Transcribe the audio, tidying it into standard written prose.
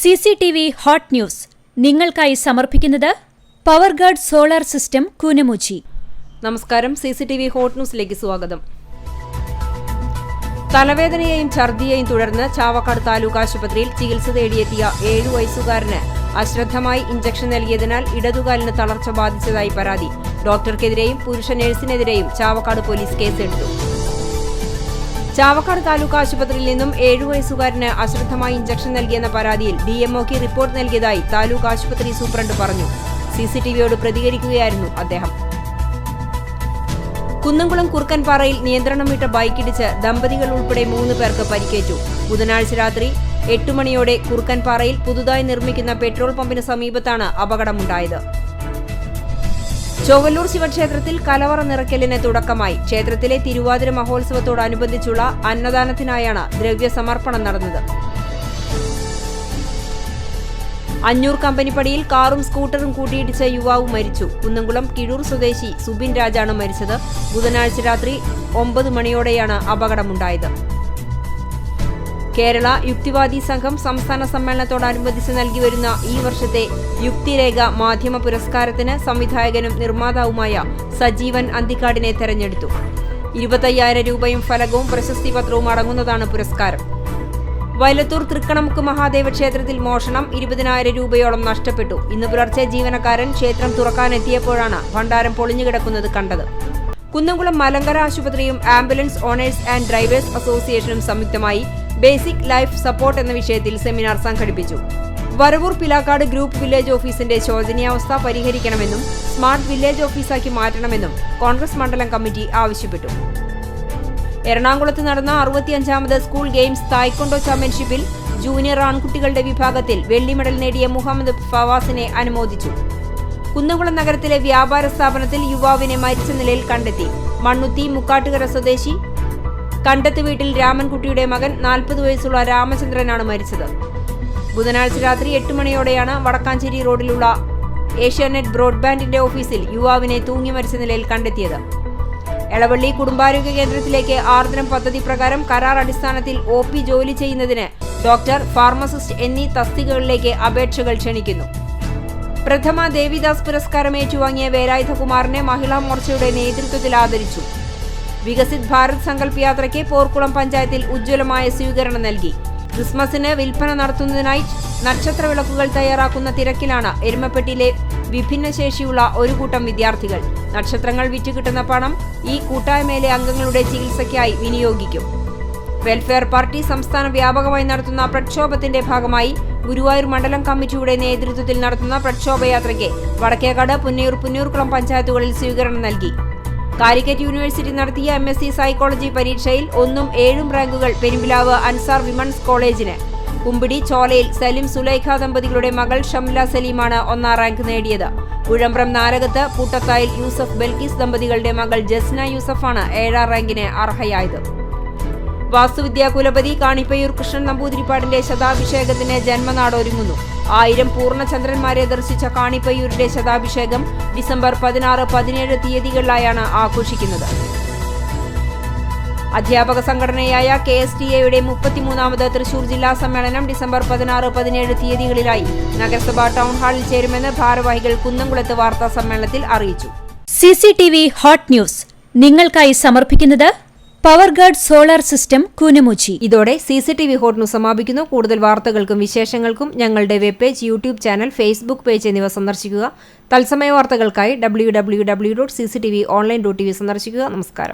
CCTV hot news നിങ്ങൾക്കായി സമർപ്പിക്കുന്നത് Powerguard solar system Koonamuchi. നമസ്കാരം. CCTV ഹോട്ട് ന്യൂസിലേക്ക് സ്വാഗതം. തലവേദനയെയും ഛർദിയെയും തുടർന്ന് ചാവക്കാട് താലൂക്ക് ആശുപത്രിയിൽ ചികിത്സ തേടിയെത്തിയ 7 വയസ്സുകാരന് അശ്രദ്ധമായി ഇഞ്ചക്ഷൻ നൽകിയതിനാൽ ഇടതുകാലിന് തളർച്ച ബാധിച്ചതായി പരാതി. ഡോക്ടർക്കെതിരെയും പുരുഷ നഴ്സിനെതിരെയും ചാവക്കാട് പോലീസ് കേസെടുത്തു. ചാവക്കാട് താലൂക്ക് ആശുപത്രിയിൽ നിന്നും 7 വയസ്സുകാരന് അശ്രദ്ധമായി ഇഞ്ചക്ഷൻ നൽകിയെന്ന പരാതിയിൽ DMOക്ക് റിപ്പോർട്ട് നൽകിയതായി താലൂക്ക് ആശുപത്രി സൂപ്രണ്ട് പറഞ്ഞു. CCTVയോട് പ്രതികരിക്കുകയായിരുന്നു അദ്ദേഹം. കുന്നംകുളം കുറുക്കൻപാറയിൽ നിയന്ത്രണം വിട്ട ബൈക്കിടിച്ച് ദമ്പതികൾ ഉൾപ്പെടെ 3 പേർക്ക് പരിക്കേറ്റു. ബുധനാഴ്ച രാത്രി 8 മണിയോടെ കുറുക്കൻപാറയിൽ പുതുതായി നിർമ്മിക്കുന്ന പെട്രോൾ പമ്പിന് സമീപത്താണ് അപകടമുണ്ടായത്. ചൊവ്വല്ലൂർ ശിവക്ഷേത്രത്തിൽ കലവറ നിറയ്ക്കലിന് തുടക്കമായി. ക്ഷേത്രത്തിലെ തിരുവാതിര മഹോത്സവത്തോടനുബന്ധിച്ചുള്ള അന്നദാനത്തിനായാണ് ദ്രവ്യസമർപ്പണം നടന്നത്. അഞ്ഞൂർ കമ്പനിപ്പടിയിൽ കാറും സ്കൂട്ടറും കൂട്ടിയിടിച്ച യുവാവ് മരിച്ചു. കുന്നംകുളം കിഴൂർ സ്വദേശി സുബിൻ രാജാണ് മരിച്ചത്. ബുധനാഴ്ച രാത്രി 9 മണിയോടെയാണ് അപകടമുണ്ടായത്. കേരള യുക്തിവാദി സംഘം സംസ്ഥാന സമ്മേളനത്തോടനുബന്ധിച്ച് നൽകിവരുന്ന ഈ വർഷത്തെ യുക്തിരേഖ മാധ്യമ പുരസ്കാരത്തിന് സംവിധായകനും നിർമ്മാതാവുമായ സജീവൻ അന്തിക്കാടിനെ തെരഞ്ഞെടുത്തു. 25,000 രൂപയും ഫലകവും പ്രശസ്തിപത്രവും അടങ്ങുന്നതാണ് പുരസ്കാരം. വയലത്തൂർ തൃക്കണമുക്ക് മഹാദേവ ക്ഷേത്രത്തിൽ മോഷണം. 20,000 രൂപയോളം നഷ്ടപ്പെട്ടു. ഇന്ന് പുലർച്ചെ ജീവനക്കാരൻ ക്ഷേത്രം തുറക്കാനെത്തിയപ്പോഴാണ് ഭണ്ഡാരം പൊളിഞ്ഞുകിടക്കുന്നത് കണ്ടത്. കുന്നംകുളം മലങ്കര ആശുപത്രിയും ആംബുലൻസ് ഓണേഴ്സ് ആൻഡ് ഡ്രൈവേഴ്സ് അസോസിയേഷനും സംയുക്തമായി ബേസിക് ലൈഫ് സപ്പോർട്ട് എന്ന വിഷയത്തിൽ സെമിനാർ സംഘടിപ്പിച്ചു. വരവൂർ പിലാക്കാട് ഗ്രൂപ്പ് വില്ലേജ് ഓഫീസിന്റെ ശോചനീയാവസ്ഥ പരിഹരിക്കണമെന്നും സ്മാർട്ട് വില്ലേജ് ഓഫീസാക്കി മാറ്റണമെന്നും കോൺഗ്രസ് മണ്ഡലം കമ്മിറ്റി ആവശ്യപ്പെട്ടു. എറണാകുളത്ത് നടന്ന 65ാമത് സ്കൂൾ ഗെയിംസ് തായ്ക്കൊണ്ടോ ചാമ്പ്യൻഷിപ്പിൽ ജൂനിയർ ആൺകുട്ടികളുടെ വിഭാഗത്തിൽ വെള്ളി മെഡൽ നേടിയ മുഹമ്മദ് ഫവാസിനെ അനുമോദിച്ചു. കുന്നംകുളം നഗരത്തിലെ വ്യാപാര സ്ഥാപനത്തിൽ യുവാവിനെ മരിച്ച നിലയിൽ കണ്ടെത്തി. മണ്ണുത്തി മുക്കാട്ടുകര സ്വദേശി കണ്ടത്ത് വീട്ടിൽ രാമൻകുട്ടിയുടെ മകൻ 40 വയസ്സുള്ള രാമചന്ദ്രനാണ് മരിച്ചത്. ബുധനാഴ്ച രാത്രി 8 മണിയോടെയാണ് വടക്കാഞ്ചേരി റോഡിലുള്ള ഏഷ്യാനെറ്റ് ബ്രോഡ്ബാൻഡിന്റെ ഓഫീസിൽ യുവാവിനെ തൂങ്ങി മരിച്ച നിലയിൽ കണ്ടെത്തിയത്. എളവള്ളി കുടുംബാരോഗ്യ കേന്ദ്രത്തിലേക്ക് ആർദ്രം പദ്ധതി പ്രകാരം കരാർ അടിസ്ഥാനത്തിൽ OP ജോലി ചെയ്യുന്നതിന് ഡോക്ടർ, ഫാർമസിസ്റ്റ് എന്നീ തസ്തികകളിലേക്ക് അപേക്ഷകൾ ക്ഷണിക്കുന്നു. പ്രഥമ ദേവിദാസ് പുരസ്കാരം ഏറ്റുവാങ്ങിയ വേലായുധകുമാറിനെ മഹിളാ മോർച്ചയുടെ നേതൃത്വത്തിൽ ആദരിച്ചു. വികസിത് ഭാരത് സങ്കല്പ് യാത്രയ്ക്ക് പോർക്കുളം പഞ്ചായത്തിൽ ഉജ്ജ്വലമായ സ്വീകരണം നൽകി. ക്രിസ്മസിന് വിൽപ്പന നടത്തുന്നതിനായി നക്ഷത്ര വിളക്കുകൾ തയ്യാറാക്കുന്ന തിരക്കിലാണ് എരുമപ്പെട്ടിയിലെ വിഭിന്നശേഷിയുള്ള ഒരു കൂട്ടം വിദ്യാർത്ഥികൾ. നക്ഷത്രങ്ങൾ വിറ്റുകിട്ടുന്ന പണം ഈ കൂട്ടായ്മയിലെ അംഗങ്ങളുടെ ചികിത്സയ്ക്കായി വിനിയോഗിക്കും. വെൽഫെയർ പാർട്ടി സംസ്ഥാന വ്യാപകമായി നടത്തുന്ന പ്രക്ഷോഭത്തിന്റെ ഭാഗമായി ഗുരുവായൂർ മണ്ഡലം കമ്മിറ്റിയുടെ നേതൃത്വത്തിൽ നടത്തുന്ന പ്രക്ഷോഭയാത്രയ്ക്ക് വടക്കേക്കാട്, പുന്നയൂർ, പുന്നയൂർക്കുളം പഞ്ചായത്തുകളിൽ സ്വീകരണം നൽകി. കാലിക്കറ്റ് യൂണിവേഴ്സിറ്റി നടത്തിയ MSc സൈക്കോളജി പരീക്ഷയിൽ 1ഉം 7ഉം റാങ്കുകൾ പെരുമ്പിലാവ് അൻസാർ വിമൻസ് കോളേജിന്. കുമ്പിടി ചോലയിൽ സലിം സുലൈഖ ദമ്പതികളുടെ മകൾ ഷംല സലീമാണ് 1ാം റാങ്ക് നേടിയത്. ഉഴമ്പ്രം നാരകത്ത് പൂട്ടത്തായിൽ യൂസഫ് ബൽക്കീസ് ദമ്പതികളുടെ മകൾ ജസ്ന യൂസഫാണ് 7ാം റാങ്കിന് അർഹയായത്. വാസ്തുവിദ്യാ കുലപതി കാണിപ്പയ്യൂർ കൃഷ്ണൻ നമ്പൂതിരിപ്പാടിന്റെ ശതാഭിഷേകത്തിന് ജന്മനാടൊരുങ്ങുന്നു. 1000 പൂർണ്ണചന്ദ്രന്മാരെ ദർശിച്ച കാണിപ്പയ്യൂരിന്റെ ശതാഭിഷേകം ഡിസംബർ 16, 17 തീയതികളിലായാണ് ആഘോഷിക്കുന്നത്. അധ്യാപക സംഘടനയായ KSTAയുടെ 33ാമത് തൃശൂർ ജില്ലാ സമ്മേളനം ഡിസംബർ 16, 17 തീയതികളിലായി നഗരസഭാ ടൗൺ ഹാളിൽ ചേരുമെന്ന് ഭാരവാഹികൾ കുന്നംകുളത്ത് വാർത്താ സമ്മേളനത്തിൽ അറിയിച്ചു. CCTV ഹോട്ട് ന്യൂസ് നിങ്ങൾക്കായി സമർപ്പിക്കുന്നത് പവർഗാർഡ് സോളാർ സിസ്റ്റം കൂനമുച്ചി. ഇതോടെ CCTV ഹോട്ട് ന്യൂസ് സമാപിക്കുന്നു. കൂടുതൽ വാർത്തകൾക്കും വിശേഷങ്ങൾക്കും ഞങ്ങളുടെ web page, YouTube channel, Facebook page എന്നിവ സന്ദർശിക്കുക. തത്സമയ വാർത്തകൾക്കായി www.cctv.online.tv സന്ദർശിക്കുക. നമസ്കാരം.